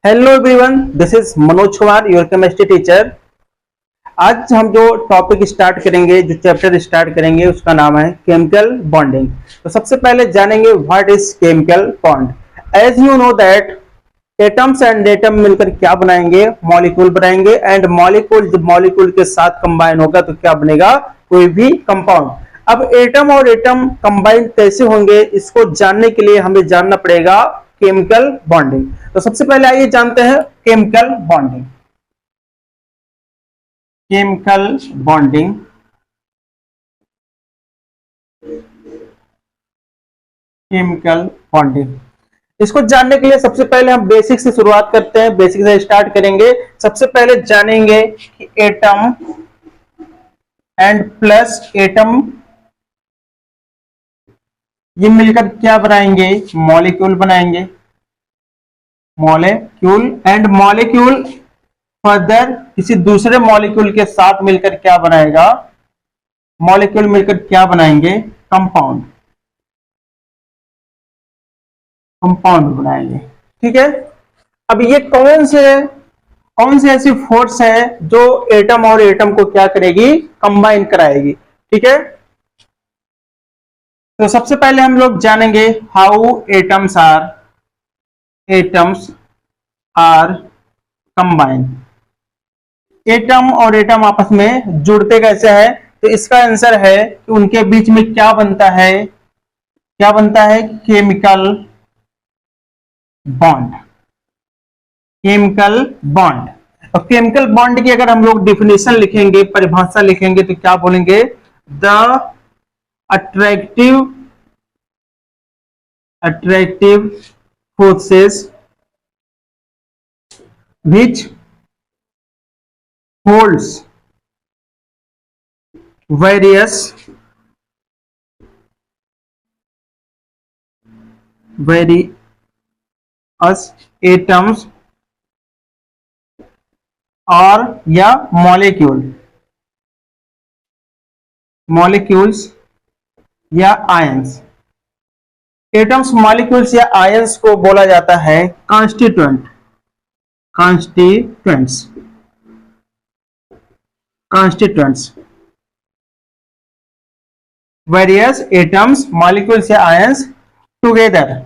Hello everyone, this is Manoj Kumar, your chemistry teacher. आज हम जो टॉपिक स्टार्ट करेंगे, जो चैप्टर स्टार्ट करेंगे, उसका नाम है केमिकल बॉन्डिंग। तो सबसे पहले जानेंगे what is chemical bond. As you know that atoms and atom मिलकर क्या बनाएंगे? मॉलिक्यूल बनाएंगे। एंड मॉलिक्यूल जब मॉलिक्यूल के साथ कंबाइन होगा तो क्या बनेगा? कोई भी कंपाउंड। अब एटम और एटम कंबाइन कैसे होंगे, इसको जानने के लिए हमें जानना पड़ेगा केमिकल बॉन्डिंग। तो सबसे पहले आइए जानते हैं chemical bonding. Chemical bonding chemical bonding इसको जानने के लिए सबसे पहले हम बेसिक से शुरुआत करते हैं, बेसिक से स्टार्ट करेंगे। सबसे पहले जानेंगे कि एटम एंड प्लस एटम ये मिलकर क्या बनाएंगे? मॉलिक्यूल बनाएंगे। मॉलिक्यूल एंड मॉलिक्यूल फर्दर किसी दूसरे मॉलिक्यूल के साथ मिलकर क्या बनाएगा? मॉलिक्यूल मिलकर क्या बनाएंगे? कंपाउंड। कंपाउंड बनाएंगे। ठीक है। अब ये कौन से ऐसी फोर्स है जो एटम और एटम को क्या करेगी? कंबाइन कराएगी। ठीक है। तो सबसे पहले हम लोग जानेंगे how atoms are combine. Atom और एटम आपस में जुड़ते कैसे हैं? तो इसका आंसर है कि उनके बीच में क्या बनता है? क्या बनता है? Chemical bond. Chemical bond. और केमिकल बॉन्ड की अगर हम लोग डिफिनेशन लिखेंगे, परिभाषा लिखेंगे, तो क्या बोलेंगे? The attractive forces which holds various atoms or या molecules या आयंस। एटम्स, मॉलिक्यूल्स या आयंस को बोला जाता है कांस्टीट्यूएंट्स। वेरियस एटम्स, मॉलिक्यूल्स या ions together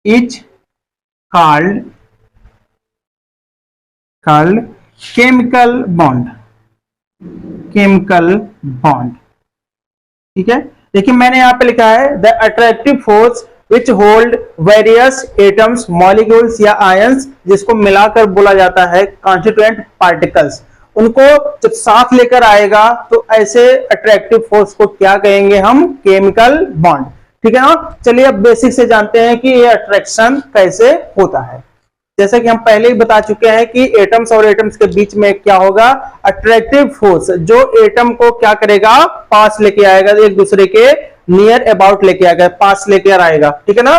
is called chemical bond. ठीक है। देखिए मैंने यहां पे लिखा है the attractive force which hold various atoms, molecules या आयंस, जिसको मिलाकर बोला जाता है कॉन्स्टिट्यूएंट पार्टिकल्स। उनको जब साथ लेकर आएगा तो ऐसे अट्रैक्टिव फोर्स को क्या कहेंगे हम? Chemical bond. ठीक है ना। चलिए अब बेसिक से जानते हैं कि ये अट्रैक्शन कैसे होता है। जैसा कि हम पहले ही बता चुके हैं कि एटम्स और एटम्स के बीच में क्या होगा? अट्रैक्टिव फोर्स, जो एटम को क्या करेगा? पास लेके आएगा, एक दूसरे के नियर अबाउट लेके आएगा, पास लेके आएगा। ठीक है ना।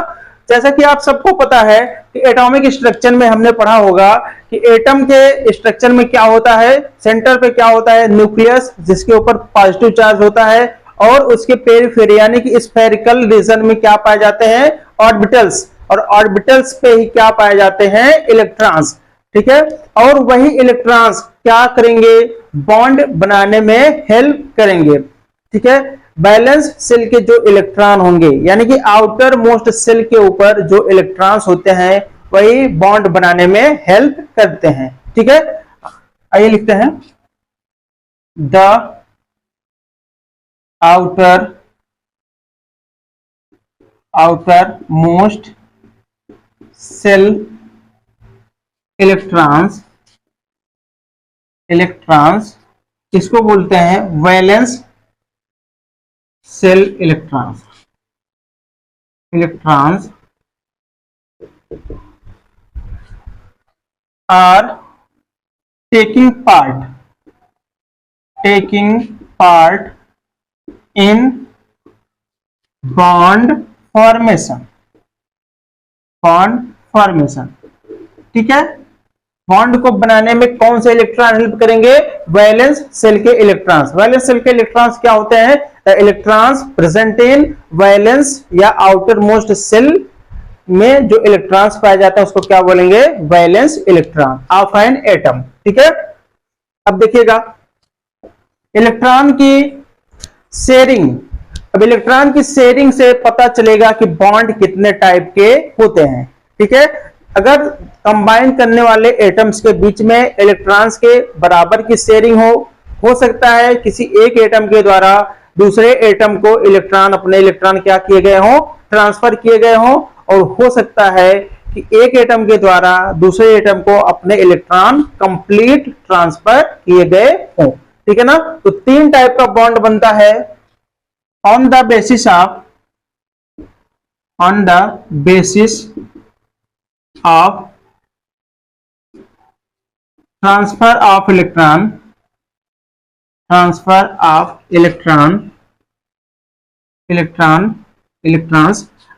जैसा कि आप सबको पता है कि एटॉमिक स्ट्रक्चर में हमने पढ़ा होगा कि एटम के स्ट्रक्चर में क्या होता है? सेंटर पे क्या होता है? न्यूक्लियस, जिसके ऊपर पॉजिटिव चार्ज होता है, और उसके पेरिफेरी यानी कि स्फेरिकल रीजन में क्या पाए जाते हैं? ऑर्बिटल्स। और ऑर्बिटल्स पे ही क्या पाए जाते हैं? इलेक्ट्रॉन्स। ठीक है। और वही इलेक्ट्रॉन्स क्या करेंगे? बॉन्ड बनाने में हेल्प करेंगे। ठीक है। बैलेंस सेल के जो इलेक्ट्रॉन होंगे, यानी कि आउटर मोस्ट सेल के ऊपर जो इलेक्ट्रॉन्स होते हैं, वही बॉन्ड बनाने में हेल्प करते हैं। ठीक है। आइए लिखते हैं the outer most cell electrons इसको बोलते हैं valence shell electrons are taking part in bond formation. ठीक है। बॉन्ड को बनाने में कौन से इलेक्ट्रॉन हेल्प करेंगे? वैलेंस सेल के इलेक्ट्रॉन्स। वैलेंस सेल के इलेक्ट्रॉन्स क्या होते हैं? इलेक्ट्रॉन्स प्रेजेंट इन वैलेंस या आउटर मोस्ट सेल में जो इलेक्ट्रॉन्स पाया जाता है उसको क्या बोलेंगे, valence electron of an atom. ठीक है, अब देखिएगा इलेक्ट्रॉन की शेयरिंग। अब इलेक्ट्रॉन की शेयरिंग से पता चलेगा कि बॉन्ड कितने टाइप के होते हैं। ठीक है, अगर कंबाइन करने वाले एटम्स के बीच में इलेक्ट्रॉन्स के बराबर की शेयरिंग हो सकता है किसी एक एटम के द्वारा दूसरे एटम को इलेक्ट्रॉन, अपने इलेक्ट्रॉन क्या किए गए हों, ट्रांसफर किए गए हों, और हो सकता है कि एक एटम के द्वारा दूसरे एटम को अपने इलेक्ट्रॉन कंप्लीट ट्रांसफर किए गए हों। ठीक है ना, तो 3 टाइप का बॉन्ड बनता है on the basis of transfer of electrons.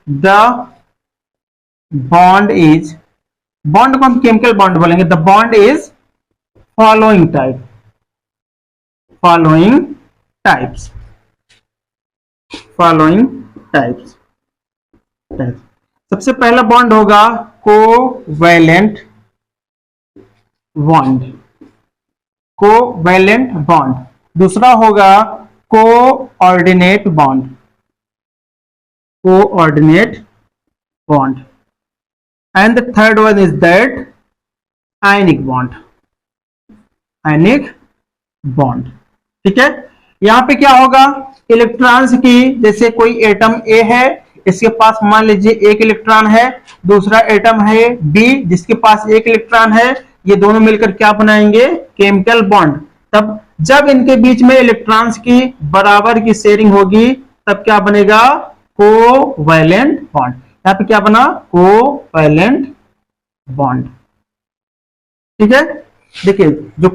The bond को हम केमिकल बॉन्ड बोलेंगे। The bond is following types. सबसे पहला बॉन्ड होगा कोवैलेंट बॉन्ड। दूसरा होगा coordinate bond and the third one is that ionic bond. ठीक है, यहां पे क्या होगा, इलेक्ट्रॉन्स की, जैसे कोई एटम ए है, इसके पास मान लीजिए एक इलेक्ट्रॉन है, दूसरा एटम है बी जिसके पास एक इलेक्ट्रॉन है, ये दोनों मिलकर क्या बनाएंगे, केमिकल बॉन्ड। तब जब इनके बीच में इलेक्ट्रॉन्स की बराबर की शेयरिंग होगी तब क्या बनेगा, कोवैलेंट बॉन्ड। यहां पे क्या बना, कोवैलेंट बॉन्ड। ठीक है, देखिए जो